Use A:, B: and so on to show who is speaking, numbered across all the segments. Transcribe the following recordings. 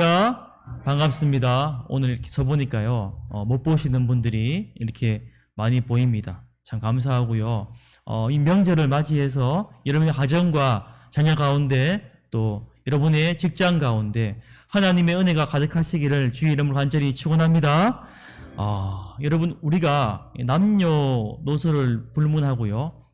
A: 할렐루야. 반갑습니다. 오늘 이렇게 서보니까요, 못 보시는 분들이 이렇게 많이 보입니다. 참 감사하고요. 이 명절을 맞이해서 여러분의 가정과 자녀 가운데 또 여러분의 직장 가운데 하나님의 은혜가 가득하시기를 주의 이름으로 간절히 축원합니다. 여러분, 우리가 남녀노소를 불문하고요,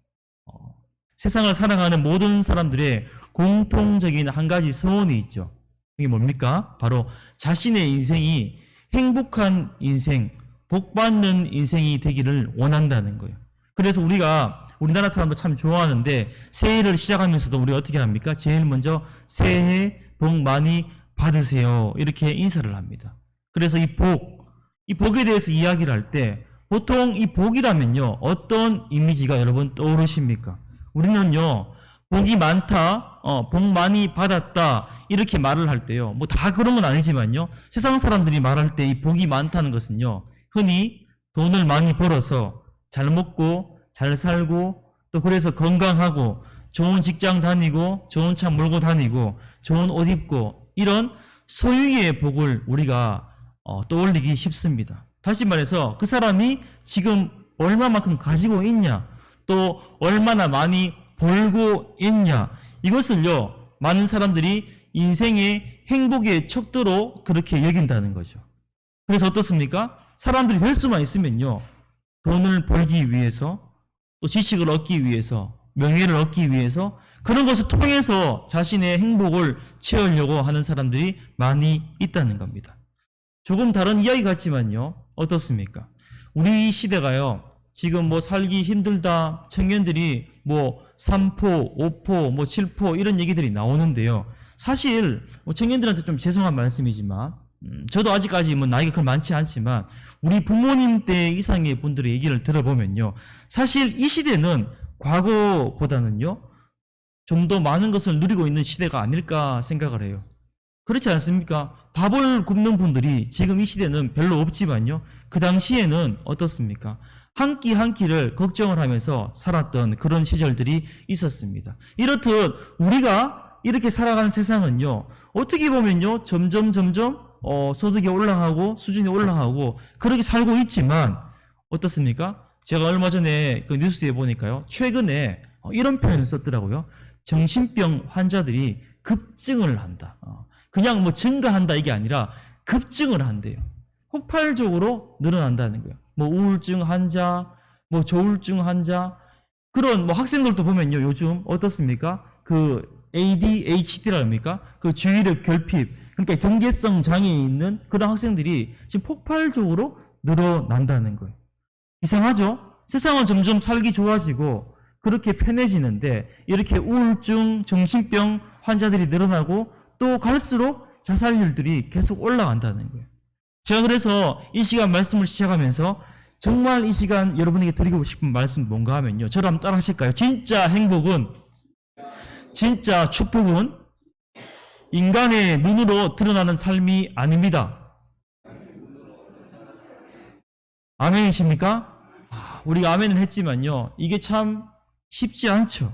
A: 세상을 살아가는 모든 사람들의 공통적인 한 가지 소원이 있죠. 이게 뭡니까? 바로 자신의 인생이 행복한 인생, 복받는 인생이 되기를 원한다는 거예요. 그래서 우리가 우리나라 사람도 참 좋아하는데 새해를 시작하면서도 우리가 어떻게 합니까? 제일 먼저 새해 복 많이 받으세요. 이렇게 인사를 합니다. 그래서 이 복에 대해서 이야기를 할 때 보통 이 복이라면요, 어떤 이미지가 여러분 떠오르십니까? 우리는요, 복이 많다, 복 많이 받았다, 이렇게 말을 할 때요, 뭐 다 그런 건 아니지만요, 세상 사람들이 말할 때 이 복이 많다는 것은요, 흔히 돈을 많이 벌어서 잘 먹고, 잘 살고, 또 그래서 건강하고, 좋은 직장 다니고, 좋은 차 몰고 다니고, 좋은 옷 입고, 이런 소유의 복을 우리가 떠올리기 쉽습니다. 다시 말해서 그 사람이 지금 얼마만큼 가지고 있냐, 또 얼마나 많이 벌고 있냐, 이것을요, 많은 사람들이 인생의 행복의 척도로 그렇게 여긴다는 거죠. 그래서 어떻습니까? 사람들이 될 수만 있으면요, 돈을 벌기 위해서, 또 지식을 얻기 위해서, 명예를 얻기 위해서, 그런 것을 통해서 자신의 행복을 채우려고 하는 사람들이 많이 있다는 겁니다. 조금 다른 이야기 같지만요, 어떻습니까? 우리 시대가요, 지금 뭐 살기 힘들다, 청년들이 뭐 3포, 5포, 뭐 7포 이런 얘기들이 나오는데요. 사실 뭐 청년들한테 좀 죄송한 말씀이지만, 저도 아직까지 뭐 나이가 그렇게 많지 않지만 우리 부모님 때 이상의 분들의 얘기를 들어보면요, 사실 이 시대는 과거보다는요, 좀 더 많은 것을 누리고 있는 시대가 아닐까 생각을 해요. 그렇지 않습니까? 밥을 굶는 분들이 지금 이 시대는 별로 없지만요, 그 당시에는 어떻습니까? 한 끼 한 끼를 걱정을 하면서 살았던 그런 시절들이 있었습니다. 이렇듯 우리가 이렇게 살아가는 세상은요, 어떻게 보면요, 점점 소득이 올라가고 수준이 올라가고 그렇게 살고 있지만, 어떻습니까? 제가 얼마 전에 그 뉴스에 보니까요, 최근에 이런 표현을 썼더라고요. 정신병 환자들이 급증을 한다. 그냥 뭐 증가한다 이게 아니라 급증을 한대요. 폭발적으로 늘어난다는 거예요. 뭐 우울증 환자, 뭐 조울증 환자, 그런 뭐 학생들도 보면요, 요즘 어떻습니까? 그 ADHD라 합니까? 그 주의력 결핍, 그러니까 경계성 장애에 있는 그런 학생들이 지금 폭발적으로 늘어난다는 거예요. 이상하죠? 세상은 점점 살기 좋아지고 그렇게 편해지는데 이렇게 우울증, 정신병 환자들이 늘어나고 또 갈수록 자살률들이 계속 올라간다는 거예요. 제가 그래서 이 시간 말씀을 시작하면서 정말 이 시간 여러분에게 드리고 싶은 말씀 뭔가 하면요, 저를 한번 따라 하실까요? 진짜 행복은, 진짜 축복은 인간의 눈으로 드러나는 삶이 아닙니다. 아멘이십니까? 우리가 아멘을 했지만요, 이게 참 쉽지 않죠.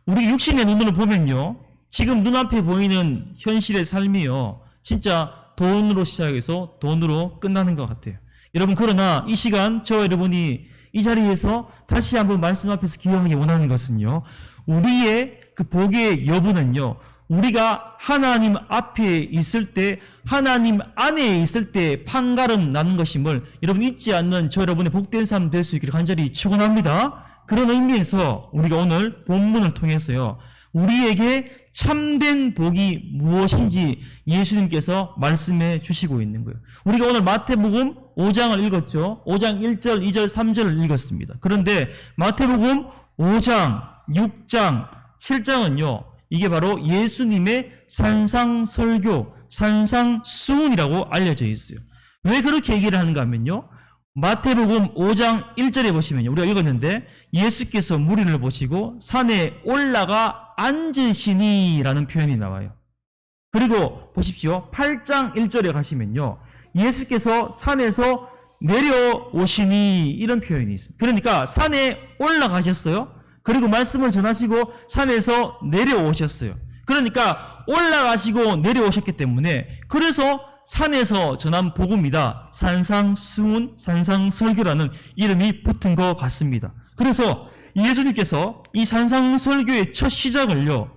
A: 우리 육신의 눈으로 보면요, 지금 눈앞에 보이는 현실의 삶이요, 진짜 돈으로 시작해서 돈으로 끝나는 것 같아요. 여러분, 그러나 이 시간 저와 여러분이 이 자리에서 다시 한번 말씀 앞에서 기억하기 원하는 것은요, 우리의 그 복의 여부는요, 우리가 하나님 앞에 있을 때, 하나님 안에 있을 때 판가름 나는 것임을 여러분 잊지 않는 저 여러분의 복된 삶 될 수 있기를 간절히 축원합니다. 그런 의미에서 우리가 오늘 본문을 통해서요, 우리에게 참된 복이 무엇인지 예수님께서 말씀해 주시고 있는 거예요. 우리가 오늘 마태복음 5장을 읽었죠. 5장 1절, 2절, 3절을 읽었습니다. 그런데 마태복음 5장, 6장, 7장은요, 이게 바로 예수님의 산상설교, 산상수훈이라고 알려져 있어요. 왜 그렇게 얘기를 하는가 하면요, 마태복음 5장 1절에 보시면요, 우리가 읽었는데 예수께서 무리를 보시고 산에 올라가 앉으시니 라는 표현이 나와요. 그리고 보십시오, 8장 1절에 가시면요, 예수께서 산에서 내려오시니 이런 표현이 있습니다. 그러니까 산에 올라가셨어요. 그리고 말씀을 전하시고 산에서 내려오셨어요. 그러니까 올라가시고 내려오셨기 때문에 그래서 산에서 전한 복음이다. 산상수훈, 산상설교라는 이름이 붙은 것 같습니다. 그래서 예수님께서 이 산상설교의 첫 시작을요,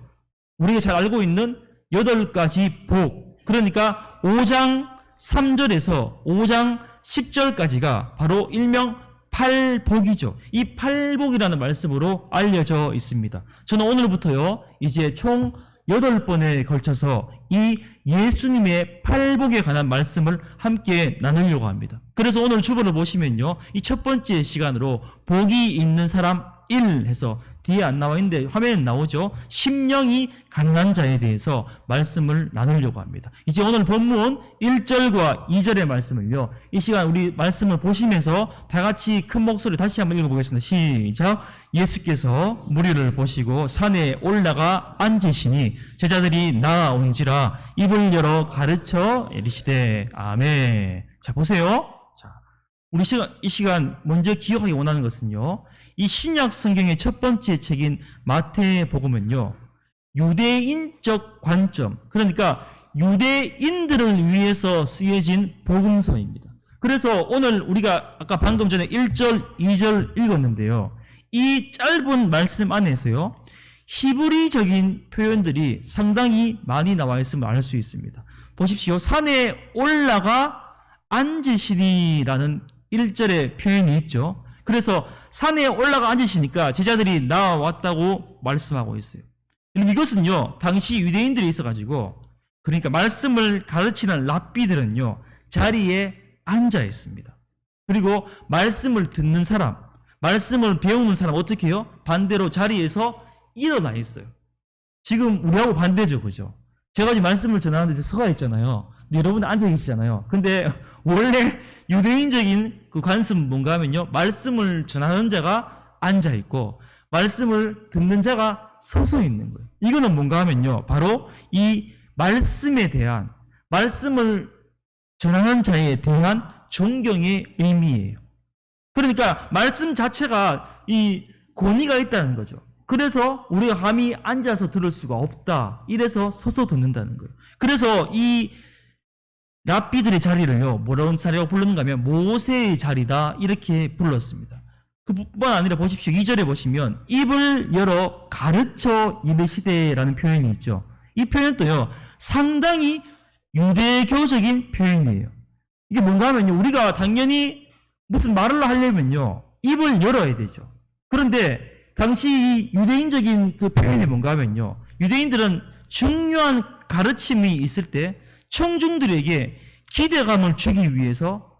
A: 우리가 잘 알고 있는 8가지 복, 그러니까 5장 3절에서 5장 10절까지가 바로 일명 팔복이죠. 이 팔복이라는 말씀으로 알려져 있습니다. 저는 오늘부터요, 이제 총 8번에 걸쳐서 이 예수님의 팔복에 관한 말씀을 함께 나누려고 합니다. 그래서 오늘 주보를 보시면요, 이 첫 번째 시간으로 복이 있는 사람 1 해서 뒤에 안 나와 있는데 화면에 나오죠. 심령이 가난한 자에 대해서 말씀을 나누려고 합니다. 이제 오늘 본문 1절과 2절의 말씀을요, 이 시간 우리 말씀을 보시면서 다 같이 큰 목소리 다시 한번 읽어보겠습니다. 시작. 예수께서 무리를 보시고 산에 올라가 앉으시니 제자들이 나아온지라 입을 열어 가르쳐 이르시되 아멘. 자, 보세요. 자, 우리 이 시간 먼저 기억하기 원하는 것은요, 이 신약 성경의 첫 번째 책인 마태복음은요, 유대인적 관점, 그러니까 유대인들을 위해서 쓰여진 복음서입니다. 그래서 오늘 우리가 아까 방금 전에 1절, 2절 읽었는데요, 이 짧은 말씀 안에서요, 히브리적인 표현들이 상당히 많이 나와 있음을 알 수 있습니다. 보십시오. 산에 올라가 앉으시니라는 1절의 표현이 있죠. 그래서 산에 올라가 앉으시니까 제자들이 나왔다고 말씀하고 있어요. 그럼 이것은요, 당시 유대인들이 있어가지고, 그러니까 말씀을 가르치는 랍비들은요, 자리에 앉아 있습니다. 그리고 말씀을 듣는 사람, 말씀을 배우는 사람 어떻게 해요? 반대로 자리에서 일어나 있어요. 지금 우리하고 반대죠, 그죠? 제가 지금 말씀을 전하는데 서가 있잖아요. 근데 여러분은 앉아 계시잖아요. 근데 원래 유대인적인 그 관습은 뭔가 하면요, 말씀을 전하는 자가 앉아 있고 말씀을 듣는 자가 서서 있는 거예요. 이거는 뭔가 하면요, 바로 이 말씀에 대한, 말씀을 전하는 자에 대한 존경의 의미예요. 그러니까 말씀 자체가 이 권위가 있다는 거죠. 그래서 우리가 감히 앉아서 들을 수가 없다. 이래서 서서 듣는다는 거예요. 그래서 이 랍비들의 자리를요, 뭐라는 자리라고 불렀는가 하면 모세의 자리다, 이렇게 불렀습니다. 그뿐만 아니라 보십시오. 2절에 보시면 입을 열어 가르쳐 이르시되라는 표현이 있죠. 이 표현도요, 상당히 유대교적인 표현이에요. 이게 뭔가 하면요, 우리가 당연히 무슨 말을 하려면요, 입을 열어야 되죠. 그런데 당시 유대인적인 그 표현이 뭔가 하면요, 유대인들은 중요한 가르침이 있을 때 청중들에게 기대감을 주기 위해서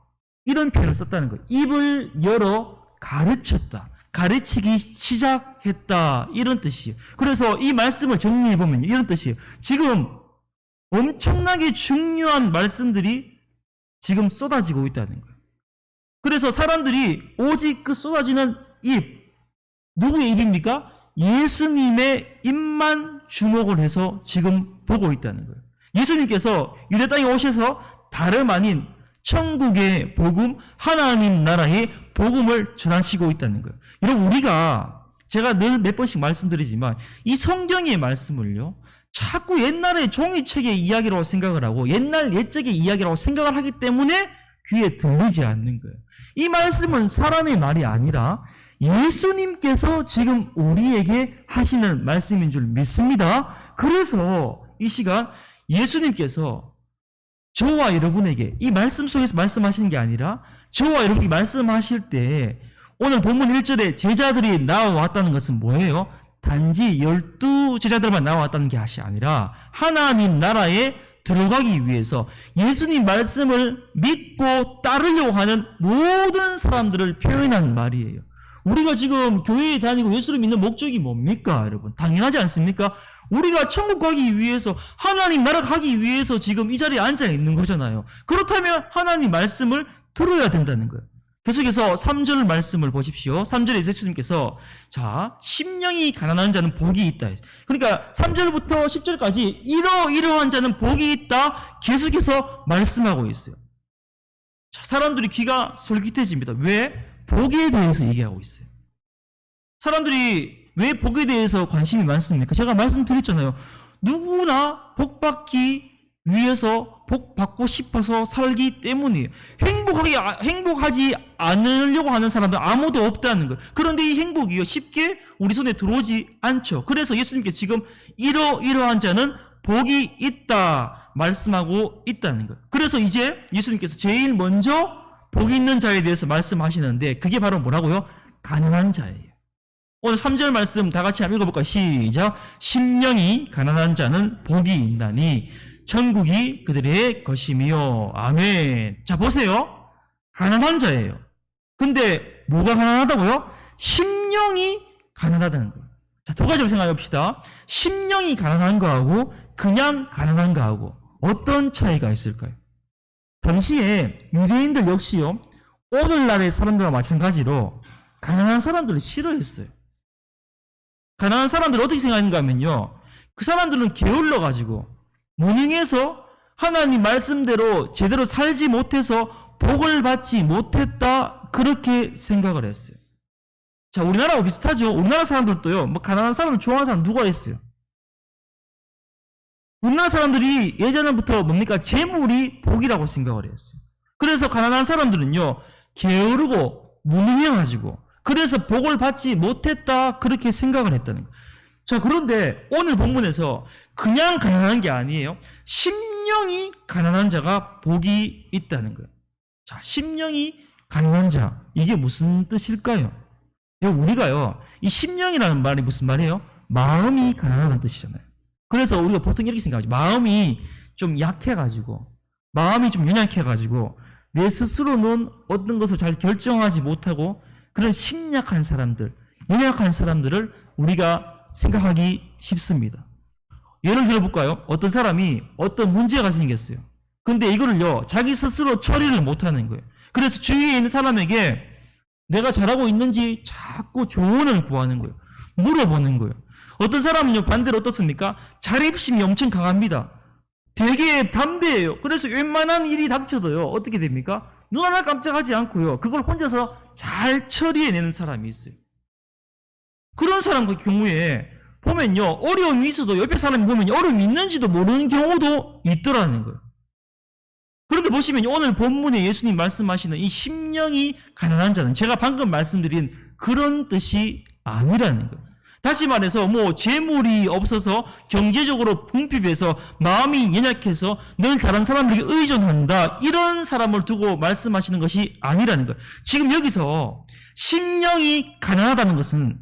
A: 이런 표현을 썼다는 거예요. 입을 열어 가르쳤다. 가르치기 시작했다. 이런 뜻이에요. 그래서 이 말씀을 정리해보면 이런 뜻이에요. 지금 엄청나게 중요한 말씀들이 지금 쏟아지고 있다는 거예요. 그래서 사람들이 오직 그 쏟아지는 입, 누구의 입입니까? 예수님의 입만 주목을 해서 지금 보고 있다는 거예요. 예수님께서 유대 땅에 오셔서 다름 아닌 천국의 복음, 하나님 나라의 복음을 전하시고 있다는 거예요. 여러분, 우리가 제가 늘 몇 번씩 말씀드리지만 이 성경의 말씀을요, 자꾸 옛날의 종이책의 이야기라고 생각을 하고 옛날 옛적의 이야기라고 생각을 하기 때문에 귀에 들리지 않는 거예요. 이 말씀은 사람의 말이 아니라 예수님께서 지금 우리에게 하시는 말씀인 줄 믿습니다. 그래서 이 시간 예수님께서 저와 여러분에게 이 말씀 속에서 말씀하시는 게 아니라 저와 여러분이 말씀하실 때 오늘 본문 1절에 제자들이 나와왔다는 것은 뭐예요? 단지 12제자들만 나와왔다는 것이 아니라 하나님 나라에 들어가기 위해서 예수님 말씀을 믿고 따르려고 하는 모든 사람들을 표현한 말이에요. 우리가 지금 교회에 다니고 예수를 믿는 목적이 뭡니까, 여러분? 당연하지 않습니까? 우리가 천국 가기 위해서, 하나님 나라 가기 위해서 지금 이 자리에 앉아 있는 거잖아요. 그렇다면 하나님 말씀을 들어야 된다는 거예요. 계속해서 3절 말씀을 보십시오. 3절에 예수님께서 자, 심령이 가난한 자는 복이 있다. 그러니까 3절부터 10절까지 이러이러한 자는 복이 있다 계속해서 말씀하고 있어요. 자, 사람들이 귀가 솔깃해집니다. 왜? 복에 대해서 얘기하고 있어요. 사람들이 왜 복에 대해서 관심이 많습니까? 제가 말씀드렸잖아요. 누구나 복받기 위해서 복받고 싶어서 살기 때문이에요. 행복하지 않으려고 하는 사람은 아무도 없다는 거예요. 그런데 이 행복이요, 쉽게 우리 손에 들어오지 않죠. 그래서 예수님께서 지금 이러한 자는 복이 있다 말씀하고 있다는 거예요. 그래서 이제 예수님께서 제일 먼저 복 있는 자에 대해서 말씀하시는데, 그게 바로 뭐라고요? 가난한 자예요. 오늘 3절 말씀 다 같이 한번 읽어볼까요? 시작. 심령이 가난한 자는 복이 있나니 천국이 그들의 것이며. 아멘. 자, 보세요. 가난한 자예요. 근데 뭐가 가난하다고요? 심령이 가난하다는 거예요. 자, 두 가지로 생각해 봅시다. 심령이 가난한 거하고 그냥 가난한 거하고 어떤 차이가 있을까요? 당시에 유대인들 역시요, 오늘날의 사람들과 마찬가지로 가난한 사람들을 싫어했어요. 가난한 사람들을 어떻게 생각하는가 하면요, 그 사람들은 게을러가지고 무능해서 하나님 말씀대로 제대로 살지 못해서 복을 받지 못했다, 그렇게 생각을 했어요. 자, 우리나라하고 비슷하죠. 우리나라 사람들도요, 뭐 가난한 사람을 좋아하는 사람 누가 있어요? 우리나라 사람들이 예전부터 뭡니까? 재물이 복이라고 생각을 했어요. 그래서 가난한 사람들은요, 게으르고 무능해가지고 그래서 복을 받지 못했다, 그렇게 생각을 했다는 거예요. 자, 그런데 오늘 본문에서 그냥 가난한 게 아니에요. 심령이 가난한 자가 복이 있다는 거예요. 자, 심령이 가난한 자, 이게 무슨 뜻일까요? 우리가요, 이 심령이라는 말이 무슨 말이에요? 마음이 가난하다는 뜻이잖아요. 그래서 우리가 보통 이렇게 생각하죠. 마음이 좀 약해가지고, 마음이 좀 연약해가지고 내 스스로는 어떤 것을 잘 결정하지 못하고 그런 심약한 사람들, 연약한 사람들을 우리가 생각하기 쉽습니다. 예를 들어볼까요? 어떤 사람이 어떤 문제가 생겼어요. 근데 이거를요, 자기 스스로 처리를 못하는 거예요. 그래서 주위에 있는 사람에게 내가 잘하고 있는지 자꾸 조언을 구하는 거예요. 물어보는 거예요. 어떤 사람은요, 반대로 어떻습니까? 자립심이 엄청 강합니다. 되게 담대해요. 그래서 웬만한 일이 닥쳐도요, 어떻게 됩니까? 눈 하나 깜짝하지 않고요, 그걸 혼자서 잘 처리해내는 사람이 있어요. 그런 사람 그 경우에 보면요, 어려움이 있어도 옆에 사람이 보면 어려움이 있는지도 모르는 경우도 있더라는 거예요. 그런데 보시면 오늘 본문에 예수님 말씀하시는 이 심령이 가난한 자는 제가 방금 말씀드린 그런 뜻이 아니라는 거예요. 다시 말해서 뭐 재물이 없어서 경제적으로 궁핍해서 마음이 연약해서 늘 다른 사람에게 의존한다, 이런 사람을 두고 말씀하시는 것이 아니라는 거예요. 지금 여기서 심령이 가난하다는 것은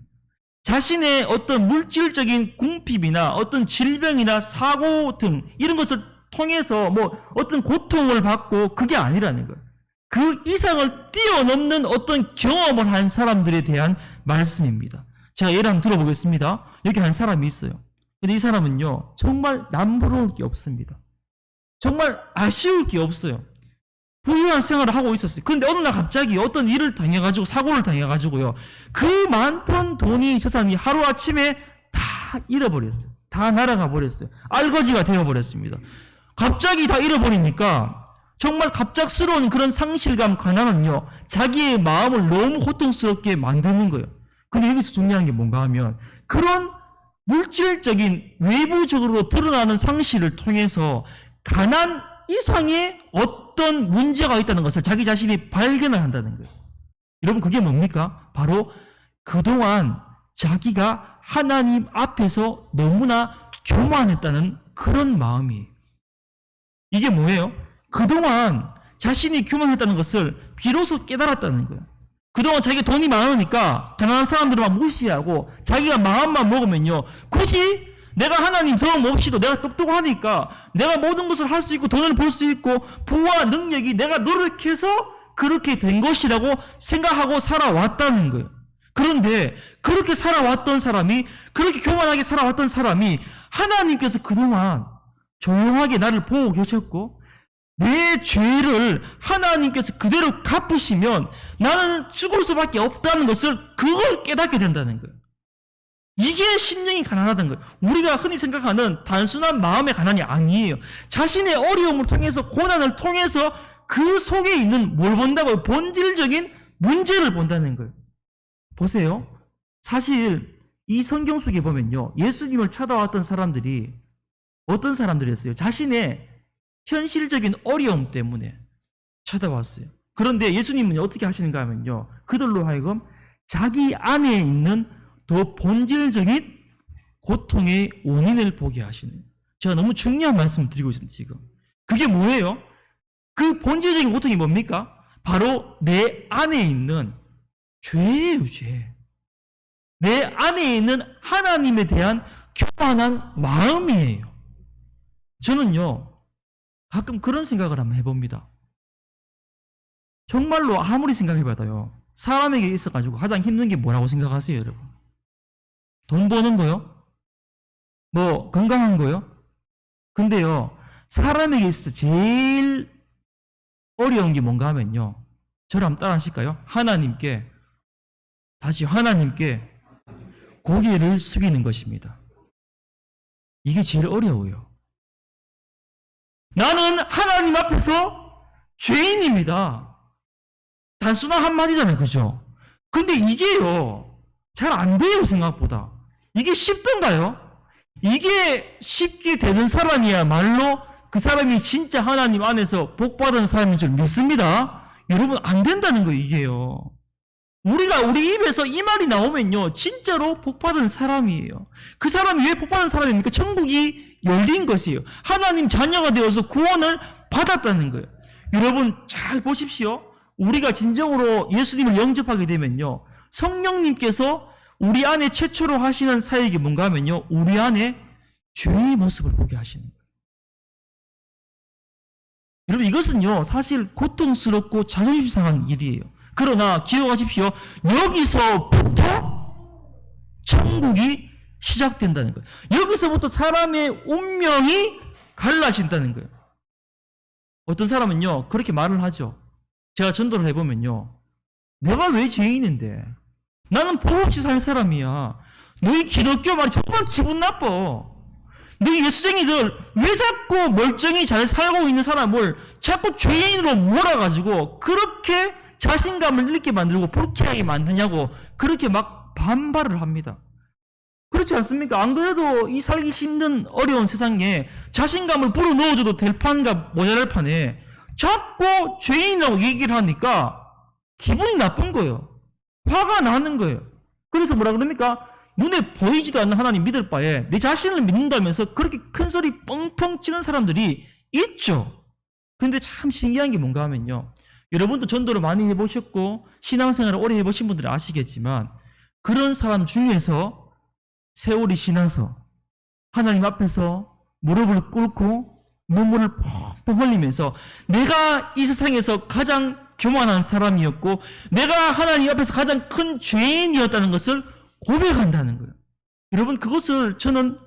A: 자신의 어떤 물질적인 궁핍이나 어떤 질병이나 사고 등 이런 것을 통해서 뭐 어떤 고통을 받고 그게 아니라는 거예요. 그 이상을 뛰어넘는 어떤 경험을 한 사람들에 대한 말씀입니다. 제가 예를 한번 들어보겠습니다. 여기 한 사람이 있어요. 근데 이 사람은요, 정말 남부러울 게 없습니다. 정말 아쉬울 게 없어요. 부유한 생활을 하고 있었어요. 근데 어느 날 갑자기 어떤 일을 당해가지고, 사고를 당해가지고요, 그 많던 돈이 저 사람이 하루아침에 다 잃어버렸어요. 다 날아가 버렸어요. 알거지가 되어버렸습니다. 갑자기 다 잃어버리니까 정말 갑작스러운 그런 상실감, 가난은요, 자기의 마음을 너무 고통스럽게 만드는 거예요. 근데 여기서 중요한 게 뭔가 하면, 그런 물질적인 외부적으로 드러나는 상실을 통해서 가난 이상의 어떤 문제가 있다는 것을 자기 자신이 발견을 한다는 거예요. 여러분, 그게 뭡니까? 바로 그동안 자기가 하나님 앞에서 너무나 교만했다는 그런 마음이에요. 이게 뭐예요? 그동안 자신이 교만했다는 것을 비로소 깨달았다는 거예요. 그동안 자기가 돈이 많으니까 가난한 사람들을 막 무시하고 자기가 마음만 먹으면요, 굳이 내가 하나님 도움 없이도 내가 똑똑하니까 내가 모든 것을 할 수 있고 돈을 벌 수 있고 부와 능력이 내가 노력해서 그렇게 된 것이라고 생각하고 살아왔다는 거예요. 그런데 그렇게 살아왔던 사람이, 그렇게 교만하게 살아왔던 사람이 하나님께서 그동안 조용하게 나를 보고 계셨고 내 죄를 하나님께서 그대로 갚으시면 나는 죽을 수밖에 없다는 것을, 그걸 깨닫게 된다는 거예요. 이게 심령이 가난하다는 거예요. 우리가 흔히 생각하는 단순한 마음의 가난이 아니에요. 자신의 어려움을 통해서, 고난을 통해서 그 속에 있는 뭘 본다고요? 본질적인 문제를 본다는 거예요. 보세요. 사실 이 성경 속에 보면요, 예수님을 찾아왔던 사람들이 어떤 사람들이었어요? 자신의 현실적인 어려움 때문에 찾아왔어요. 그런데 예수님은 어떻게 하시는가 하면요, 그들로 하여금 자기 안에 있는 더 본질적인 고통의 원인을 보게 하시는, 제가 너무 중요한 말씀을 드리고 있습니다. 지금 그게 뭐예요? 그 본질적인 고통이 뭡니까? 바로 내 안에 있는 죄예요. 죄. 내 안에 있는 하나님에 대한 교만한 마음이에요. 저는요, 가끔 그런 생각을 한번 해봅니다. 정말로 아무리 생각해봐도요, 사람에게 있어가지고 가장 힘든 게 뭐라고 생각하세요, 여러분? 돈 버는 거요? 뭐 건강한 거요? 근데요, 사람에게 있어 제일 어려운 게 뭔가 하면요, 저를 한번 따라 하실까요? 하나님께 고개를 숙이는 것입니다. 이게 제일 어려워요. 나는 하나님 앞에서 죄인입니다. 단순한 한마디잖아요. 그죠? 근데 이게요, 잘 안 돼요, 생각보다. 이게 쉽던가요? 이게 쉽게 되는 사람이야말로 그 사람이 진짜 하나님 안에서 복받은 사람인 줄 믿습니다. 여러분, 안 된다는 거예요, 이게요. 우리 입에서 이 말이 나오면요, 진짜로 복받은 사람이에요. 그 사람이 왜 복받은 사람입니까? 천국이 열린 것이에요. 하나님 자녀가 되어서 구원을 받았다는 거예요. 여러분, 잘 보십시오. 우리가 진정으로 예수님을 영접하게 되면요, 성령님께서 우리 안에 최초로 하시는 사역이 뭔가 하면요, 우리 안에 죄의 모습을 보게 하시는 거예요. 여러분, 이것은요, 사실 고통스럽고 자존심 상한 일이에요. 그러나 기억하십시오. 여기서부터 천국이 시작된다는 거예요. 여기서부터 사람의 운명이 갈라진다는 거예요. 어떤 사람은요, 그렇게 말을 하죠. 제가 전도를 해보면요, 내가 왜 죄인인데? 나는 법 없이 살 사람이야. 너희 기독교 말이 정말 기분 나빠. 너희 예수쟁이들 왜 자꾸 멀쩡히 잘 살고 있는 사람을 자꾸 죄인으로 몰아가지고 그렇게 자신감을 잃게 만들고 불쾌하게 만드냐고 그렇게 막 반발을 합니다. 그렇지 않습니까? 안 그래도 이 살기 힘든 어려운 세상에 자신감을 불어넣어줘도 될 판과 모자랄 판에 자꾸 죄인이라고 얘기를 하니까 기분이 나쁜 거예요. 화가 나는 거예요. 그래서 뭐라 그럽니까? 눈에 보이지도 않는 하나님 믿을 바에 내 자신을 믿는다면서 그렇게 큰 소리 뻥뻥 치는 사람들이 있죠. 근데 참 신기한 게 뭔가 하면요, 여러분도 전도를 많이 해보셨고 신앙생활을 오래 해보신 분들은 아시겠지만, 그런 사람 중에서 세월이 지나서 하나님 앞에서 무릎을 꿇고 눈물을 펑펑 흘리면서 내가 이 세상에서 가장 교만한 사람이었고 내가 하나님 앞에서 가장 큰 죄인이었다는 것을 고백한다는 거예요. 여러분, 그것을 저는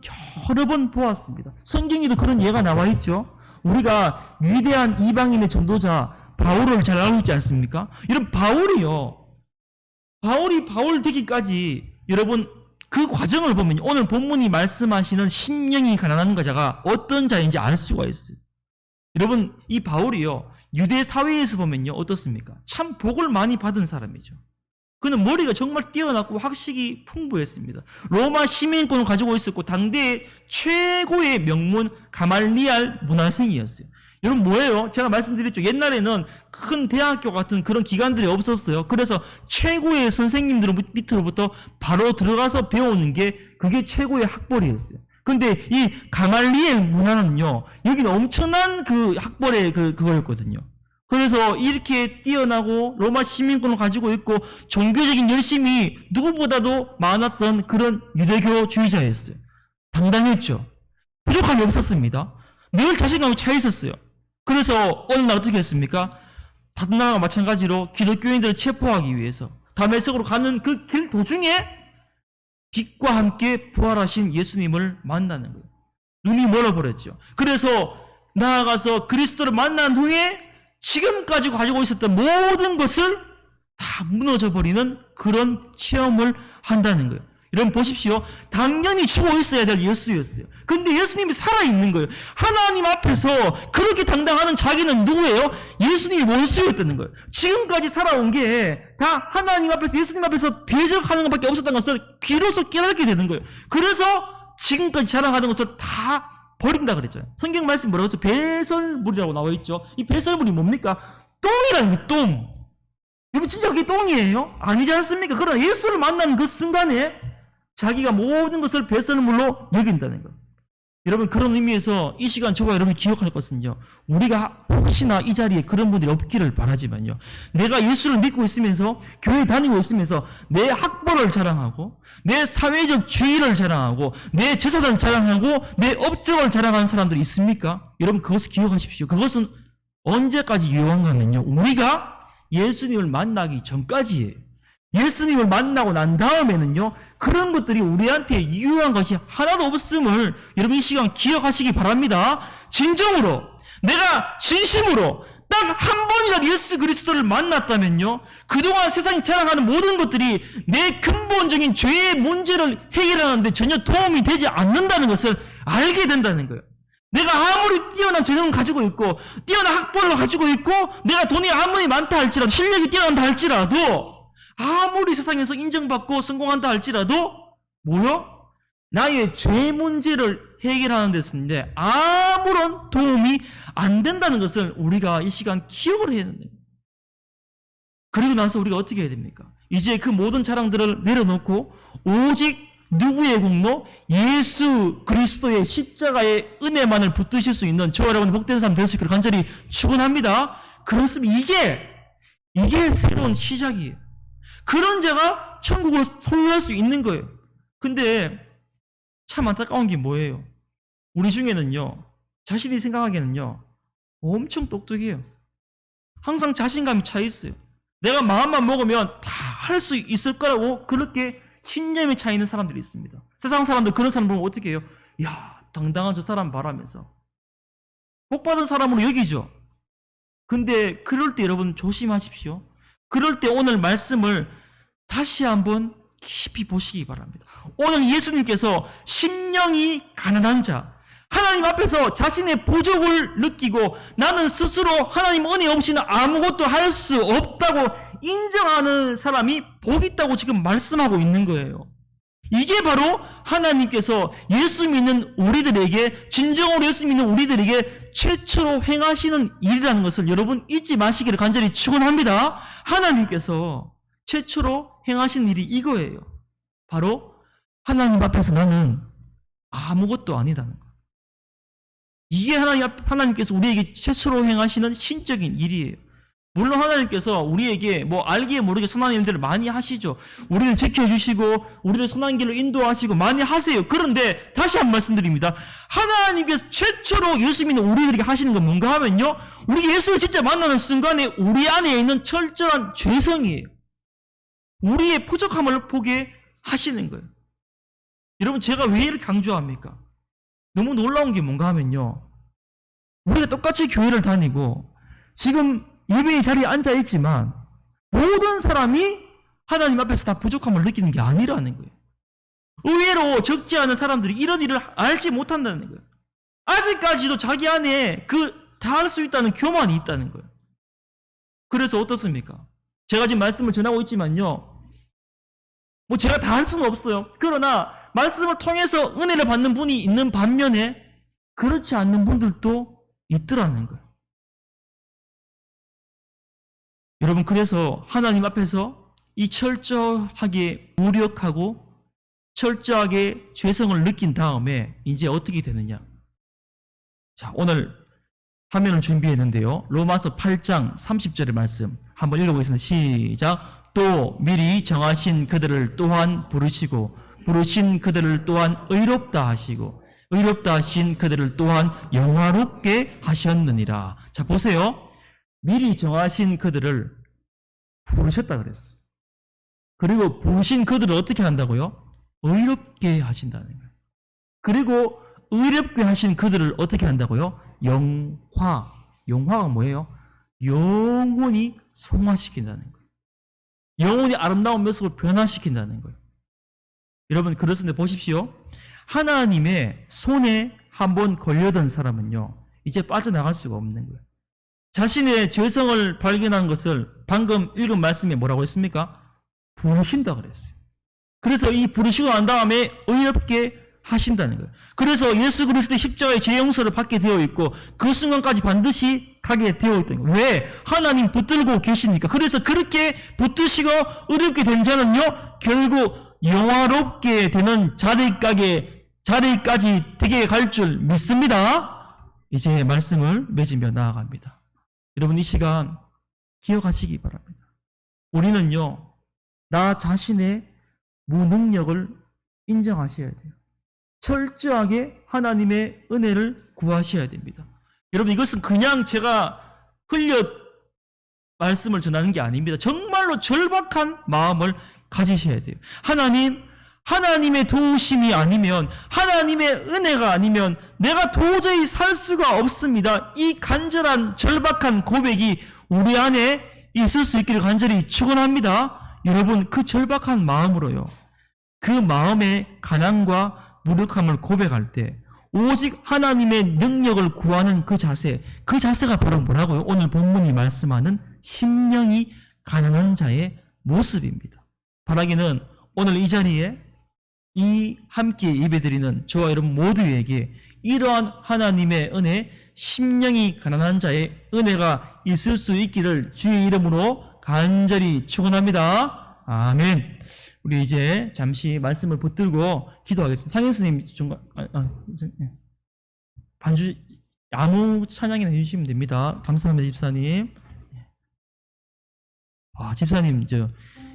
A: 여러 번 보았습니다. 성경에도 그런 예가 나와 있죠. 우리가 위대한 이방인의 전도자 바울을 잘 알고 있지 않습니까? 여러분, 바울이 바울 되기까지, 여러분, 그 과정을 보면 오늘 본문이 말씀하시는 심령이 가난한 자가 어떤 자인지 알 수가 있어요. 여러분, 이 바울이요, 유대 사회에서 보면요, 어떻습니까? 참 복을 많이 받은 사람이죠. 그는 머리가 정말 뛰어났고 학식이 풍부했습니다. 로마 시민권을 가지고 있었고 당대의 최고의 명문 가말리알 문화생이었어요. 여러분, 뭐예요? 제가 말씀드렸죠. 옛날에는 큰 대학교 같은 그런 기관들이 없었어요. 그래서 최고의 선생님들 밑으로부터 바로 들어가서 배우는 게 그게 최고의 학벌이었어요. 근데 이 가말리엘 문화는요, 여기는 엄청난 그 학벌의 그거였거든요. 그래서 이렇게 뛰어나고 로마 시민권을 가지고 있고 종교적인 열심이 누구보다도 많았던 그런 유대교주의자였어요. 당당했죠. 부족함이 없었습니다. 늘 자신감이 차 있었어요. 그래서 어느 날 어떻게 했습니까? 다른 나라와 마찬가지로 기독교인들을 체포하기 위해서 다메섹으로 가는 그 길 도중에 빛과 함께 부활하신 예수님을 만나는 거예요. 눈이 멀어버렸죠. 그래서 나아가서 그리스도를 만난 후에 지금까지 가지고 있었던 모든 것을 다 무너져버리는 그런 체험을 한다는 거예요. 여러분 보십시오. 당연히 죽어 있어야 될 예수였어요. 근데 예수님이 살아있는 거예요. 하나님 앞에서 그렇게 당당하는 자기는 누구예요? 예수님이 원수였다는 거예요. 지금까지 살아온 게 다 하나님 앞에서, 예수님 앞에서 대적하는 것밖에 없었던 것을 비로소 깨닫게 되는 거예요. 그래서 지금까지 자랑하는 것을 다 버린다 그랬잖아요. 성경 말씀 뭐라고 해서 배설물이라고 나와 있죠. 이 배설물이 뭡니까? 똥이라는 게 똥. 여러분 진짜 그게 똥이에요? 아니지 않습니까? 그러나 예수를 만나는 그 순간에 자기가 모든 것을 배설물로 여긴다는 거예요. 여러분 그런 의미에서 이 시간 저와 여러분이 기억할 것은요. 우리가 혹시나 이 자리에 그런 분들이 없기를 바라지만요. 내가 예수를 믿고 있으면서 교회 다니고 있으면서 내 학벌을 자랑하고 내 사회적 지위를 자랑하고 내 재산을 자랑하고 내 업적을 자랑하는 사람들이 있습니까? 여러분 그것을 기억하십시오. 그것은 언제까지 유효한가 하면요. 우리가 예수님을 만나기 전까지예요. 예수님을 만나고 난 다음에는요, 그런 것들이 우리한테 유효한 것이 하나도 없음을 여러분 이 시간 기억하시기 바랍니다. 진정으로, 내가 진심으로 딱 한 번이라도 예수 그리스도를 만났다면요, 그동안 세상이 자랑하는 모든 것들이 내 근본적인 죄의 문제를 해결하는데 전혀 도움이 되지 않는다는 것을 알게 된다는 거예요. 내가 아무리 뛰어난 재능을 가지고 있고, 뛰어난 학벌을 가지고 있고, 내가 돈이 아무리 많다 할지라도, 실력이 뛰어난다 할지라도, 아무리 세상에서 인정받고 성공한다 할지라도 뭐요? 나의 죄 문제를 해결하는 데 쓰는데 아무런 도움이 안 된다는 것을 우리가 이 시간 기억을 해야 된다. 그리고 나서 우리가 어떻게 해야 됩니까? 이제 그 모든 자랑들을 내려놓고 오직 누구의 공로? 예수 그리스도의 십자가의 은혜만을 붙드실 수 있는 저와 여러분 복된 삶 될 수 있기를 간절히 축원합니다. 그렇습니다. 이게 새로운 시작이에요. 그런 자가 천국을 소유할 수 있는 거예요. 근데 참 안타까운 게 뭐예요? 우리 중에는요, 자신이 생각하기에는요, 엄청 똑똑해요. 항상 자신감이 차 있어요. 내가 마음만 먹으면 다 할 수 있을 거라고 그렇게 신념이 차 있는 사람들이 있습니다. 세상 사람들 그런 사람 보면 어떻게 해요? 야, 당당한 저 사람 바라면서 복받은 사람으로 여기죠. 근데 그럴 때 여러분 조심하십시오. 그럴 때 오늘 말씀을 다시 한번 깊이 보시기 바랍니다. 오늘 예수님께서 심령이 가난한 자, 하나님 앞에서 자신의 부족을 느끼고 나는 스스로 하나님 은혜 없이는 아무것도 할 수 없다고 인정하는 사람이 복 있다고 지금 말씀하고 있는 거예요. 이게 바로 하나님께서 예수 믿는 우리들에게, 진정으로 예수 믿는 우리들에게 최초로 행하시는 일이라는 것을 여러분 잊지 마시기를 간절히 축원합니다. 하나님께서 최초로 행하신 일이 이거예요. 바로 하나님 앞에서 나는 아무것도 아니다는 것. 이게 하나님께서 우리에게 최초로 행하시는 신적인 일이에요. 물론 하나님께서 우리에게 뭐 알게 모르게 선한 일들을 많이 하시죠. 우리를 지켜주시고 우리를 선한 길로 인도하시고 많이 하세요. 그런데 다시 한 번 말씀드립니다. 하나님께서 최초로 예수 믿는 우리들에게 하시는 건 뭔가 하면요, 우리 예수를 진짜 만나는 순간에 우리 안에 있는 철저한 죄성이에요. 우리의 부족함을 보게 하시는 거예요. 여러분 제가 왜 이렇게 강조합니까? 너무 놀라운 게 뭔가 하면요, 우리가 똑같이 교회를 다니고 지금 예배의 자리에 앉아있지만 모든 사람이 하나님 앞에서 다 부족함을 느끼는 게 아니라는 거예요. 의외로 적지 않은 사람들이 이런 일을 알지 못한다는 거예요. 아직까지도 자기 안에 다 할 수 있다는 교만이 있다는 거예요. 그래서 어떻습니까? 제가 지금 말씀을 전하고 있지만요, 뭐 제가 다 할 수는 없어요. 그러나 말씀을 통해서 은혜를 받는 분이 있는 반면에 그렇지 않는 분들도 있더라는 거예요. 여러분 그래서 하나님 앞에서 이 철저하게 무력하고 철저하게 죄성을 느낀 다음에 이제 어떻게 되느냐. 자, 오늘 화면을 준비했는데요. 로마서 8장 30절의 말씀 한번 읽어보겠습니다. 시작. 또 미리 정하신 그들을 또한 부르시고 부르신 그들을 또한 의롭다 하시고 의롭다 하신 그들을 또한 영화롭게 하셨느니라. 자, 보세요. 미리 정하신 그들을 부르셨다 그랬어요. 그리고 부르신 그들을 어떻게 한다고요? 의롭게 하신다는 거예요. 그리고 의롭게 하신 그들을 어떻게 한다고요? 영화가 뭐예요? 영원히 성화시킨다는 거예요. 영원히 아름다운 모습을 변화시킨다는 거예요. 여러분 그렇습니다. 보십시오. 하나님의 손에 한번 걸려든 사람은요, 이제 빠져나갈 수가 없는 거예요. 자신의 죄성을 발견한 것을 방금 읽은 말씀에 뭐라고 했습니까? 부르신다 그랬어요. 그래서 이 부르시고 난 다음에 의롭게 하신다는 거예요. 그래서 예수 그리스도의 십자가의 죄 용서를 받게 되어 있고 그 순간까지 반드시 가게 되어 있다는 거예요. 왜? 하나님 붙들고 계시니까. 그래서 그렇게 붙드시고 의롭게 된 자는요, 결국 영화롭게 되는 자리까지 되게 갈 줄 믿습니다. 이제 말씀을 맺으며 나아갑니다. 여러분, 이 시간 기억하시기 바랍니다. 우리는요, 나 자신의 무능력을 인정하셔야 돼요. 철저하게 하나님의 은혜를 구하셔야 됩니다. 여러분, 이것은 그냥 제가 흘려 말씀을 전하는 게 아닙니다. 정말로 절박한 마음을 가지셔야 돼요. 하나님의 도우심이 아니면, 하나님의 은혜가 아니면 내가 도저히 살 수가 없습니다. 이 간절한 절박한 고백이 우리 안에 있을 수 있기를 간절히 축원합니다. 여러분, 그 절박한 마음으로요, 그 마음의 가난과 무력함을 고백할 때 오직 하나님의 능력을 구하는 그 자세가 바로 뭐라고요? 오늘 본문이 말씀하는 심령이 가난한 자의 모습입니다. 바라기는 오늘 이 자리에 이 함께 예배드리는 저와 여러분 모두에게 이러한 하나님의 은혜, 심령이 가난한 자의 은혜가 있을 수 있기를 주의 이름으로 간절히 축원합니다. 아멘. 우리 이제 잠시 말씀을 붙들고 기도하겠습니다. 상현 스님 반주 아무 찬양이나 해주시면 됩니다. 감사합니다, 집사님. 집사님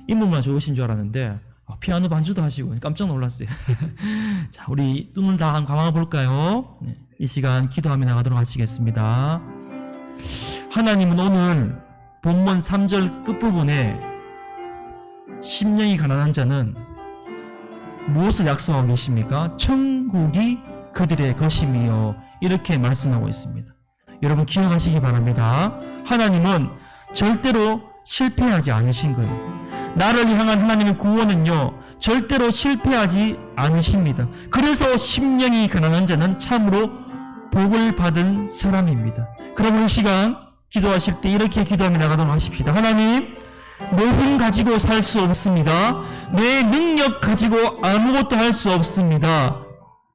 A: 인물만 좋으신 줄 알았는데 피아노 반주도 하시고 깜짝 놀랐어요. 자, 우리 눈을 다 한번 감아 볼까요? 네, 이 시간 기도하며 나가도록 하시겠습니다. 하나님은 오늘 본문 3절 끝부분에 심령이 가난한 자는 무엇을 약속하고 계십니까? 천국이 그들의 것임이요, 이렇게 말씀하고 있습니다. 여러분 기억하시기 바랍니다. 하나님은 절대로 실패하지 않으신 거예요. 나를 향한 하나님의 구원은요, 절대로 실패하지 않으십니다. 그래서 심령이 가난한 자는 참으로 복을 받은 사람입니다. 그러면 이 시간 기도하실 때 이렇게 기도하며 나가도록 하십시다. 하나님, 내 힘 가지고 살 수 없습니다. 내 능력 가지고 아무것도 할 수 없습니다.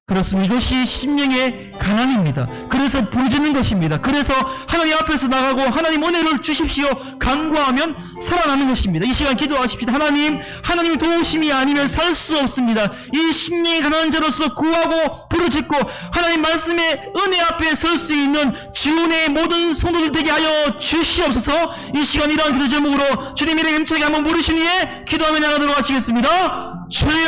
A: 그렇습니다. 이것이 심령의 가난입니다. 그래서 부르짖는 것입니다. 그래서 하나님 앞에서 나가고 하나님 은혜를 주십시오 간구하면 살아나는 것입니다. 이 시간 기도하십시다. 하나님의 도우심이 아니면 살 수 없습니다. 이 심령이 가난한 자로서 구하고 부르짖고 하나님 말씀의 은혜 앞에 설 수 있는 주의 모든 성도들 되게 하여 주시옵소서. 이 시간 이러한 기도 제목으로 주님 이름 힘차게 한번 부르신 후에 기도하며 나가도록 하시겠습니다. 주여,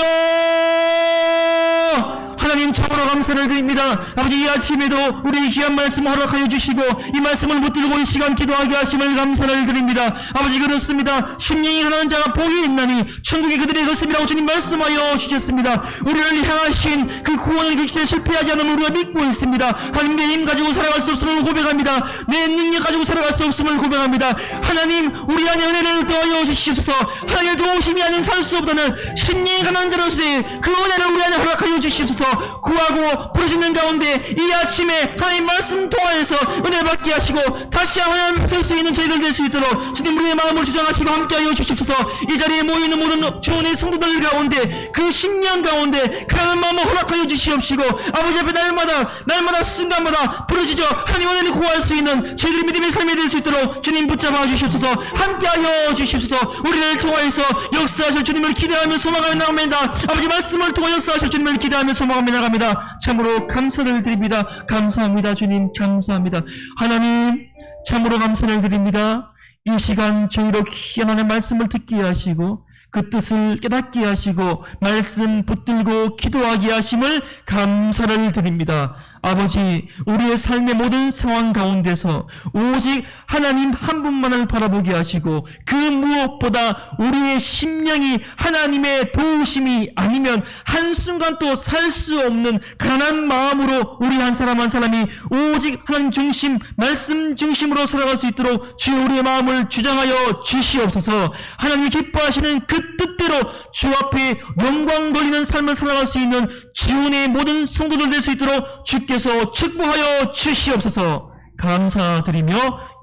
A: 하나님 참으로 감사를 드립니다. 아버지, 이 아침에도 우리 귀한 말씀 허락하여 주시고 이 말씀을 붙들고 이 시간 기도하게 하심을 감사를 드립니다. 아버지, 그렇습니다. 심령이 가난한 자가 복이 있나니 천국이 그들의 것임이라고 주님 말씀하여 주셨습니다. 우리를 향하신 그 구원을 그렇게 실패하지 않은 우리가 믿고 있습니다. 하나님, 내 힘 가지고 살아갈 수 없음을 고백합니다. 내 능력 가지고 살아갈 수 없음을 고백합니다. 하나님, 우리 안에 은혜를 더하여 주시옵소서. 하나님의 도우심이 아닌 살 수 없다는 심령이 가난한 자로서의 그 은혜를 우리 안에 허락하여 주시옵소서. 구하고 부르짖는 가운데 이 아침에 하나님 말씀 통하여서 은혜 받게 하시고 다시 하나님 설 수 있는 저희들 될 수 있도록 주님 우리의 마음을 주장하시고 함께하여 주시옵소서. 이 자리에 모이는 모든 주원의 성도들 가운데 그 심령 가운데 그러한 마음을 허락하여 주시옵시고 아버지 앞에 날마다 순간마다 부르짖어 하나님 은혜를 구할 수 있는 저희들의 믿음의 삶이 될 수 있도록 주님 붙잡아 주시옵소서. 함께하여 주시옵소서. 우리를 통하여서 역사하실 주님을 기대하며 소망하며 나갑니다. 아버지, 말씀을 통하 역사하실 주님을 기대하며 소망하며 나갑니다. 참으로 감사를 드립니다. 감사합니다. 주님 감사합니다. 하나님 참으로 감사를 드립니다. 이 시간 저희로 귀한 말씀을 듣게 하시고 그 뜻을 깨닫게 하시고 말씀 붙들고 기도하게 하심을 감사를 드립니다. 아버지, 우리의 삶의 모든 상황 가운데서 오직 하나님 한 분만을 바라보게 하시고 그 무엇보다 우리의 심령이 하나님의 도우심이 아니면 한순간도 살 수 없는 가난한 마음으로 우리 한 사람 한 사람이 오직 하나님 중심, 말씀 중심으로 살아갈 수 있도록 주여 우리의 마음을 주장하여 주시옵소서. 하나님이 기뻐하시는 그 뜻대로 주 앞에 영광 돌리는 삶을 살아갈 수 있는 주의 모든 성도들 될 수 있도록 주께서 축복하여 주시옵소서. 감사드리며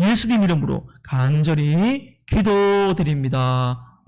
A: 예수님 이름으로 간절히 기도드립니다.